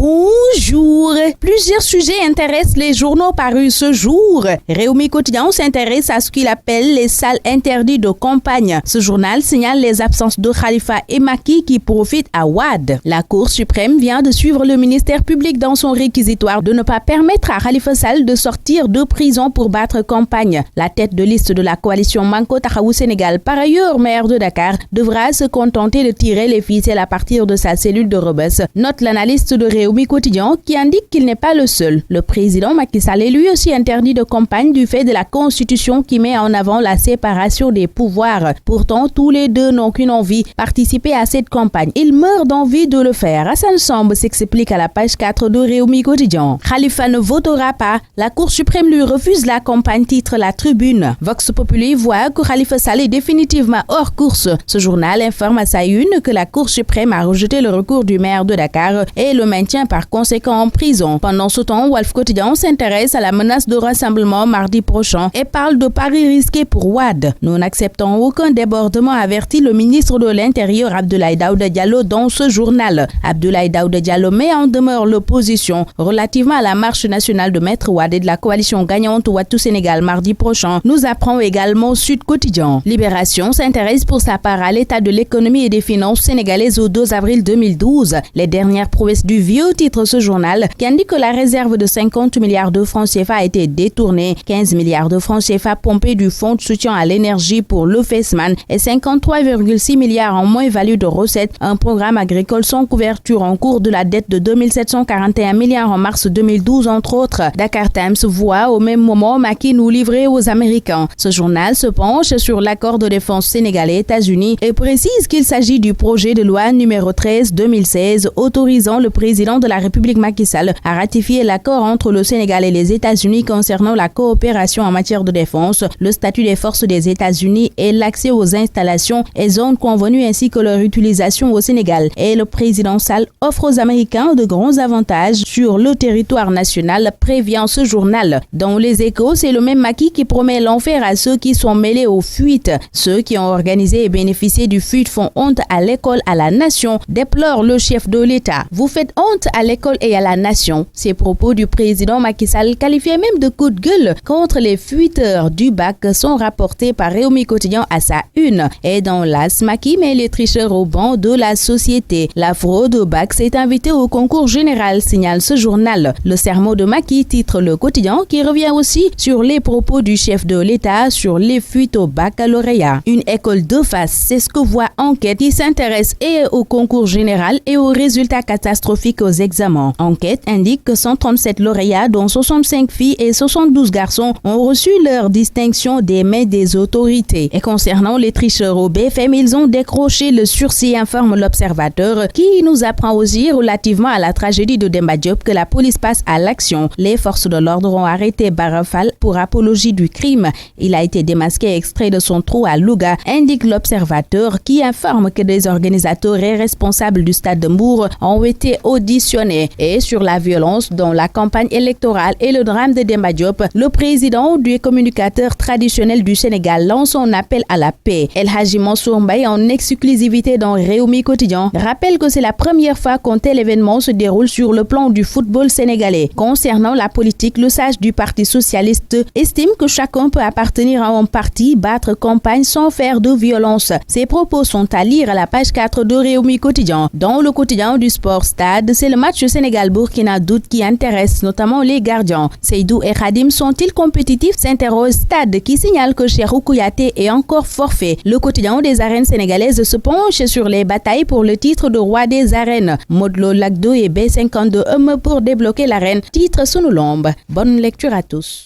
Bonjour. Plusieurs sujets intéressent les journaux parus ce jour. Réumi Quotidien s'intéresse à ce qu'il appelle les salles interdites de campagne. Ce journal signale les absences de Khalifa et Macky qui profitent à Wade. La Cour suprême vient de suivre le ministère public dans son réquisitoire de ne pas permettre à Khalifa Sall de sortir de prison pour battre campagne. La tête de liste de la coalition Manko Taxawu Sénégal, par ailleurs maire de Dakar, devra se contenter de tirer les ficelles à partir de sa cellule de Rebeuss. Note l'analyste de Réumi Quotidien qui indique qu'il n'est pas le seul. Le président Macky Sall est lui aussi interdit de campagne du fait de la Constitution qui met en avant la séparation des pouvoirs. Pourtant, tous les deux n'ont qu'une envie, participer à cette campagne. Ils meurent d'envie de le faire. Hassan Samb s'explique à la page 4 de Réumi Quotidien. Khalifa ne votera pas. La Cour suprême lui refuse la campagne, titre La Tribune. Vox Populi voit que Khalifa Sall est définitivement hors course. Ce journal informe à sa une que la Cour suprême a rejeté le recours du maire de Dakar et le maintient par conséquent en prison. Pendant ce temps, Walf Quotidien s'intéresse à la menace de rassemblement mardi prochain et parle de paris risqués pour Wade. Nous n'acceptons aucun débordement, avertit le ministre de l'Intérieur Abdoulaye Daouda Diallo dans ce journal. Abdoulaye Daouda Diallo met en demeure l'opposition relativement à la marche nationale de Maître Wade et de la coalition gagnante Wattu Sénégal mardi prochain, nous apprend également Sud Quotidien. Libération s'intéresse pour sa part à l'état de l'économie et des finances sénégalaises au 2 avril 2012. Les dernières prouesses du vieux, titre ce journal, qui indique que la réserve de 50 milliards de francs CFA a été détournée, 15 milliards de francs CFA pompés du fonds de soutien à l'énergie pour le FESMAN et 53,6 milliards en moins-value de recettes, un programme agricole sans couverture en cours de la dette de 2741 milliards en mars 2012, entre autres. Dakar Times voit au même moment Macky nous livrer aux Américains. Ce journal se penche sur l'accord de défense sénégalais-États-Unis et précise qu'il s'agit du projet de loi numéro 13/2016 autorisant le président de la République Macky Sall à ratifier l'accord entre le Sénégal et les États-Unis concernant la coopération en matière de défense, le statut des forces des États-Unis et l'accès aux installations et zones convenues ainsi que leur utilisation au Sénégal. Et le président Sall offre aux Américains de grands avantages sur le territoire national, prévient ce journal. Dans les Échos, c'est le même Macky qui promet l'enfer à ceux qui sont mêlés aux fuites. Ceux qui ont organisé et bénéficié du FUT font honte à l'école, à la nation, déplore le chef de l'État. Vous faites honte à l'école et à la nation. Ces propos du président Macky Sall, qualifiés même de coup de gueule contre les fuiteurs du bac, sont rapportés par Réumi Quotidien à sa une. Et dans l'AS, Macky met les tricheurs au banc de la société. La fraude au bac s'est invitée au concours général, signale ce journal. Le sermon de Macky, titre Le Quotidien, qui revient aussi sur les propos du chef de l'État sur les fuites au baccalauréat. Une école de face, c'est ce que voit Enquête qui s'intéresse et au concours général et aux résultats catastrophiques aux examens. Enquête indique que 137 lauréats, dont 65 filles et 72 garçons, ont reçu leur distinction des mains des autorités. Et concernant les tricheurs au BFM, ils ont décroché le sursis, informe l'Observateur, qui nous apprend aussi relativement à la tragédie de Demba Diop que la police passe à l'action. Les forces de l'ordre ont arrêté Barafal pour apologie du crime. Il a été démasqué et extrait de son trou à Louga, indique l'Observateur, qui informe que des organisateurs et responsables du stade de Mbour ont été auditionnés. Et sur la violence dans la campagne électorale et le drame de Demba Diop, le président du communicateur traditionnel du Sénégal lance son appel à la paix. El Hadji Mansour Mbaye, en exclusivité dans Réumi Quotidien, rappelle que c'est la première fois qu'un tel événement se déroule sur le plan du football sénégalais. Concernant la politique, le sage du Parti socialiste estime que chacun peut appartenir à un parti, battre campagne sans faire de violence. Ces propos sont à lire à la page 4 de Réumi Quotidien. Dans le quotidien du Sport Stade, c'est le match Sénégal-Burkina d'août qui intéresse notamment les gardiens. Seydou et Khadim sont-ils compétitifs? S'interroge Stade qui signale que Cheikhou Kouyaté est encore forfait. Le quotidien des arènes sénégalaises se penche sur les batailles pour le titre de roi des arènes. Modou Lo, Lac 2 et B52 pour débloquer l'arène. Titre Sunu Lamb. Bonne lecture à tous.